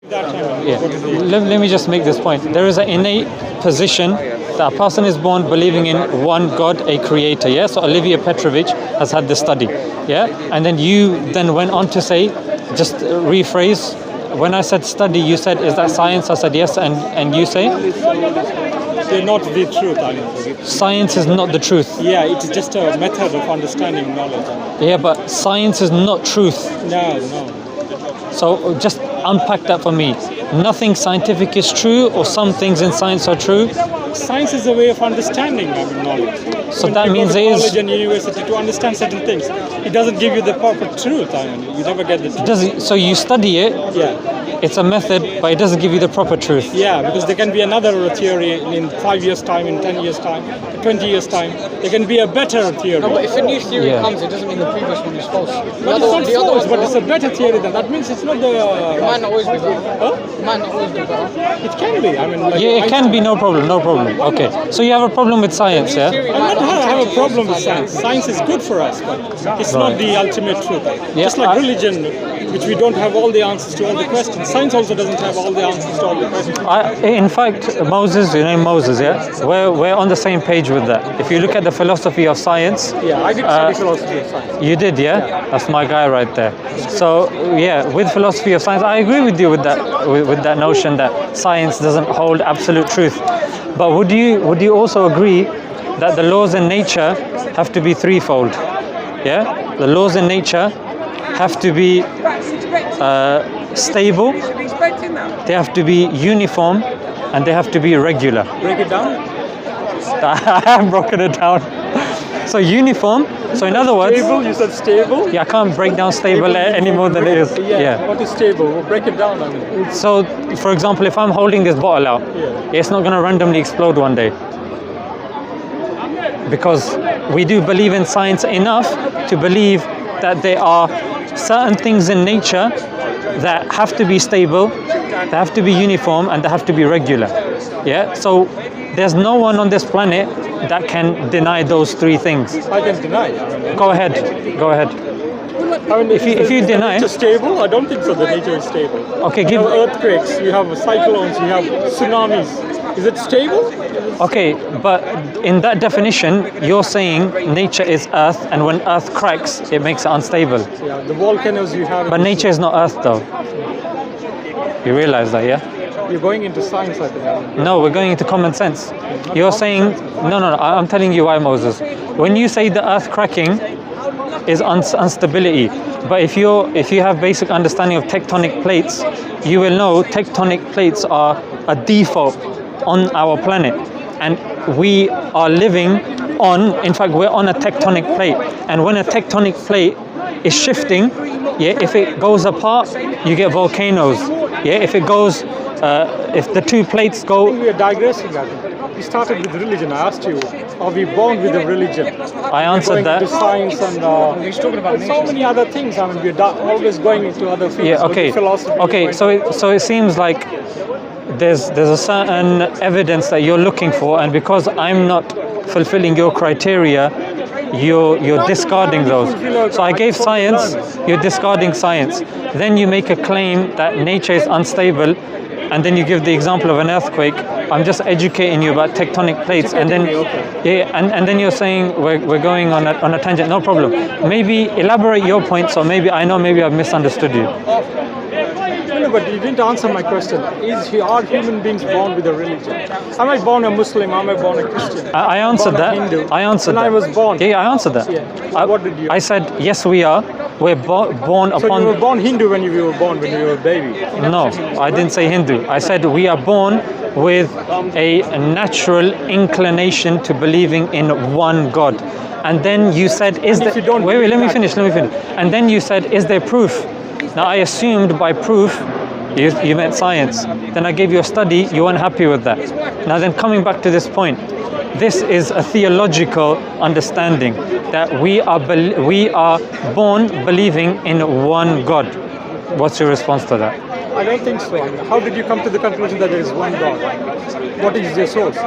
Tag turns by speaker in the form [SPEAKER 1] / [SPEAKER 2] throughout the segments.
[SPEAKER 1] Yeah. Let me just make this point. There is an innate position that a person is born believing in one God, a creator. Yeah. So Olivia Petrovich has had this study. Yeah. And then you then went on to say, just rephrase. When I said study, you said, is that science? I said yes. And you say?
[SPEAKER 2] They're not the truth, I mean.
[SPEAKER 1] Science is not the truth.
[SPEAKER 2] Yeah, it's just a method of understanding knowledge.
[SPEAKER 1] Yeah, but science is not truth.
[SPEAKER 2] No.
[SPEAKER 1] So just unpack that for me. Nothing scientific is true, or some things in science are true.
[SPEAKER 2] Science is a way of understanding knowledge.
[SPEAKER 1] So
[SPEAKER 2] when
[SPEAKER 1] that
[SPEAKER 2] you
[SPEAKER 1] means
[SPEAKER 2] go to
[SPEAKER 1] it is.
[SPEAKER 2] College and university to understand certain things. It doesn't give you the proper truth. I mean, you never get the truth.
[SPEAKER 1] So you study it.
[SPEAKER 2] Yeah.
[SPEAKER 1] It's a method, but it doesn't give you the proper truth.
[SPEAKER 2] Yeah, because there can be another theory in 5 years' time, in 10 years' time, 20 years' time. There can be a better theory.
[SPEAKER 3] No, but if a new theory comes, it doesn't mean the previous one is false.
[SPEAKER 2] But it's not false, but it's a better theory than that. Means it's not the.
[SPEAKER 3] It might not always be better.
[SPEAKER 2] Huh?
[SPEAKER 3] It might not always be better.
[SPEAKER 2] It can be. I mean, like
[SPEAKER 1] Yeah, it can be, no problem. Okay. So you have a problem with science, yeah?
[SPEAKER 2] I have a problem with science. Science is good for us, but it's not the ultimate truth. Just like religion, which we don't have all the answers to all the questions. Science also doesn't have all the answers to all the questions.
[SPEAKER 1] In fact, Moses, you know Moses, yeah? We're on the same page with that. If you look at the philosophy of science.
[SPEAKER 2] Yeah, I did study philosophy of science.
[SPEAKER 1] You did, yeah? That's my guy right there. So, yeah, with philosophy of science, I agree with you with that notion that science doesn't hold absolute truth. But would you also agree that the laws in nature have to be threefold? Yeah? The laws in nature have to be stable, they have to be uniform, and they have to be regular.
[SPEAKER 2] Break it down?
[SPEAKER 1] I have broken it down. So uniform, so in other words...
[SPEAKER 2] Stable, you said stable?
[SPEAKER 1] Yeah, I can't break down stable any more than it is.
[SPEAKER 2] Yeah. What is stable? Well, break it down. I mean.
[SPEAKER 1] So, for example, if I'm holding this bottle out, it's not going to randomly explode one day. Because we do believe in science enough to believe that there are certain things in nature that have to be stable, they have to be uniform, and they have to be regular. Yeah. So there's no one on this planet that can deny those three things.
[SPEAKER 2] I can deny.
[SPEAKER 1] Go ahead.
[SPEAKER 2] I mean,
[SPEAKER 1] if you deny,
[SPEAKER 2] nature stable? I don't think so. The nature is stable.
[SPEAKER 1] Okay,
[SPEAKER 2] you have earthquakes, you have cyclones, you have tsunamis. Is it stable?
[SPEAKER 1] Okay, but in that definition, you're saying nature is earth, and when earth cracks, it makes it unstable.
[SPEAKER 2] Yeah, the volcanoes you have.
[SPEAKER 1] But nature is not earth, though. You realize that, yeah?
[SPEAKER 2] You're going into science, I think.
[SPEAKER 1] No, we're going into common sense. You're saying, no, I'm telling you why, Moses. When you say the earth cracking is instability, but if you have basic understanding of tectonic plates, you will know tectonic plates are a default on our planet, and we are living on, in fact, we're on a tectonic plate, and when a tectonic plate is shifting, yeah, if it goes apart, you get volcanoes. Yeah, if it goes, if the two plates go.
[SPEAKER 2] I think we are digressing. I think we started with religion. I asked you, are we born with a religion?
[SPEAKER 1] I answered that.
[SPEAKER 2] Into science and he's talking about so many other things. I mean, we're always going into other fields.
[SPEAKER 1] Yeah. Okay.
[SPEAKER 2] Philosophy.
[SPEAKER 1] Okay. So it seems like there's a certain evidence that you're looking for, and because I'm not fulfilling your criteria, you're discarding those. So I gave science, you're discarding science. Then you make a claim that nature is unstable, and then you give the example of an earthquake. I'm just educating you about tectonic plates, and then and then you're saying we're going on a tangent. No problem. Maybe elaborate your point, so maybe I've misunderstood you.
[SPEAKER 2] No, but you didn't answer my question. Are human beings born with a religion? Am I born a Muslim? Am I born a Christian?
[SPEAKER 1] I answered that.
[SPEAKER 2] Hindu?
[SPEAKER 1] I answered that.
[SPEAKER 2] When I was born.
[SPEAKER 1] Yeah, I answered that.
[SPEAKER 2] Yeah. What did you?
[SPEAKER 1] I said yes, we are. We're born upon.
[SPEAKER 2] So you were born Hindu when you were born, when you were a baby?
[SPEAKER 1] No, I didn't say Hindu. I said we are born with a natural inclination to believing in one God. And then you said, "Is there?" Wait, let me finish. And then you said, "Is there proof?" Now I assumed by proof you meant science. Then I gave you a study, you weren't happy with that. Now then, coming back to this point, this is a theological understanding that we are born believing in one God. What's your response to that?
[SPEAKER 2] I don't think so. How did you come to the conclusion that there is one God? What is your source?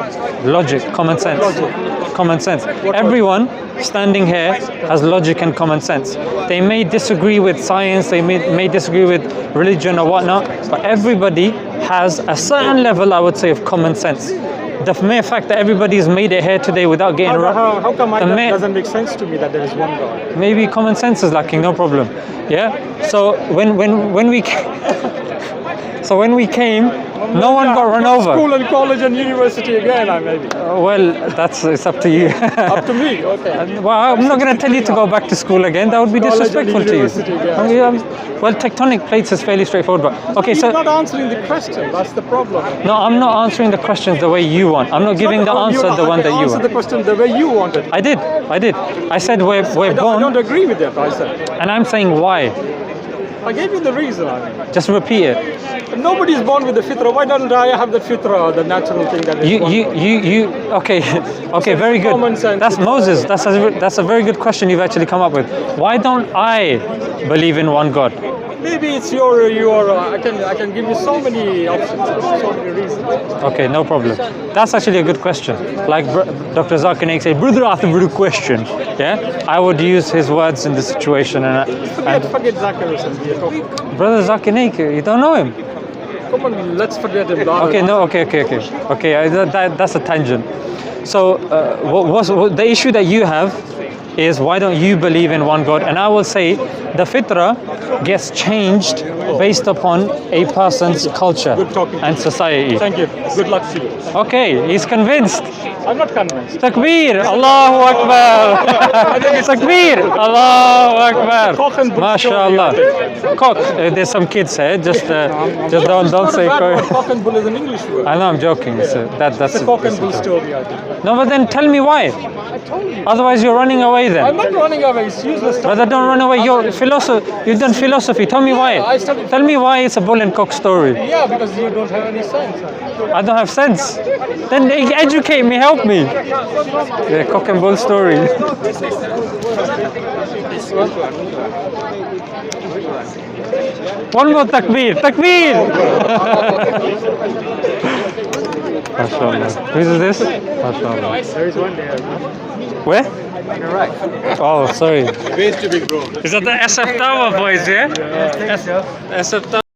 [SPEAKER 1] Logic, common sense.
[SPEAKER 2] Logic.
[SPEAKER 1] Common sense. Everyone standing here has logic and common sense. They may disagree with science, they may disagree with religion or whatnot, but everybody has a certain level, I would say, of common sense. The mere fact that everybody's made it here today without getting
[SPEAKER 2] How come that doesn't make sense to me that there is one God?
[SPEAKER 1] Maybe common sense is lacking, no problem. Yeah. So when we so when we came, no one got run over.
[SPEAKER 2] School and college and university again, maybe.
[SPEAKER 1] Well, it's up to you.
[SPEAKER 2] Up to me, okay.
[SPEAKER 1] Well, I'm not going to tell you to go back to school again. That would be
[SPEAKER 2] College
[SPEAKER 1] disrespectful
[SPEAKER 2] and
[SPEAKER 1] to you.
[SPEAKER 2] university again.
[SPEAKER 1] Well, tectonic plates is fairly straightforward, but okay.
[SPEAKER 2] He's
[SPEAKER 1] So
[SPEAKER 2] not answering the question. That's the problem.
[SPEAKER 1] no, I'm not answering the questions the way you want. I'm not giving the answer the one that you
[SPEAKER 2] Answer
[SPEAKER 1] want.
[SPEAKER 2] the question the way you want it.
[SPEAKER 1] I did. I said we're
[SPEAKER 2] I
[SPEAKER 1] born,
[SPEAKER 2] don't agree with that. I said.
[SPEAKER 1] and I'm saying why.
[SPEAKER 2] I gave you the reason.
[SPEAKER 1] Just repeat it.
[SPEAKER 2] Nobody is born with the fitra. Why don't I have the fitra, the natural thing that is one God?
[SPEAKER 1] Okay, okay, very good.
[SPEAKER 2] Common sense.
[SPEAKER 1] That's Moses. That's a very good question you've actually come up with. Why don't I believe in one God?
[SPEAKER 2] Maybe it's your. I can give you so many options, so many reasons.
[SPEAKER 1] Okay, no problem. That's actually a good question. Like Dr. Zakir Naik said, brother asked a good question. Yeah, I would use his words in the situation.
[SPEAKER 2] Forget Zakir Hussain.
[SPEAKER 1] Brother Zakir Naik, you don't know him.
[SPEAKER 2] Come on, let's forget him.
[SPEAKER 1] Okay, no, okay. That's a tangent. So, what the issue that you have is why don't you believe in one God? And I will say the fitrah gets changed based upon a person's culture and society.
[SPEAKER 2] Thank you. Good luck to you.
[SPEAKER 1] Okay, he's convinced.
[SPEAKER 2] I'm not convinced.
[SPEAKER 1] Takbir, Allahu Akbar. Takbir, Allahu Akbar.
[SPEAKER 2] Cock and bull
[SPEAKER 1] MashaAllah. Cock. There's some kids here. Just don't say cock.
[SPEAKER 2] Cock and bull is an English word.
[SPEAKER 1] I know, I'm joking. That's
[SPEAKER 2] It's a cock and bull story, I think.
[SPEAKER 1] No, but then tell me why. Otherwise, you're running away then.
[SPEAKER 2] I'm not running away. It's useless.
[SPEAKER 1] Brother, don't run away. You've done philosophy. Tell me why. Tell me why it's a bull and cock story.
[SPEAKER 2] Yeah, because you don't have any sense.
[SPEAKER 1] I don't have sense. Then educate me, help me. Yeah, cock and bull story. One more takbir. Takbir! MashaAllah. Who is this? MashaAllah.
[SPEAKER 2] There is one there.
[SPEAKER 1] Where?
[SPEAKER 2] You're right.
[SPEAKER 1] Oh, sorry.
[SPEAKER 2] Ways to be grown.
[SPEAKER 1] Is that the sfdawah boys, yeah? SF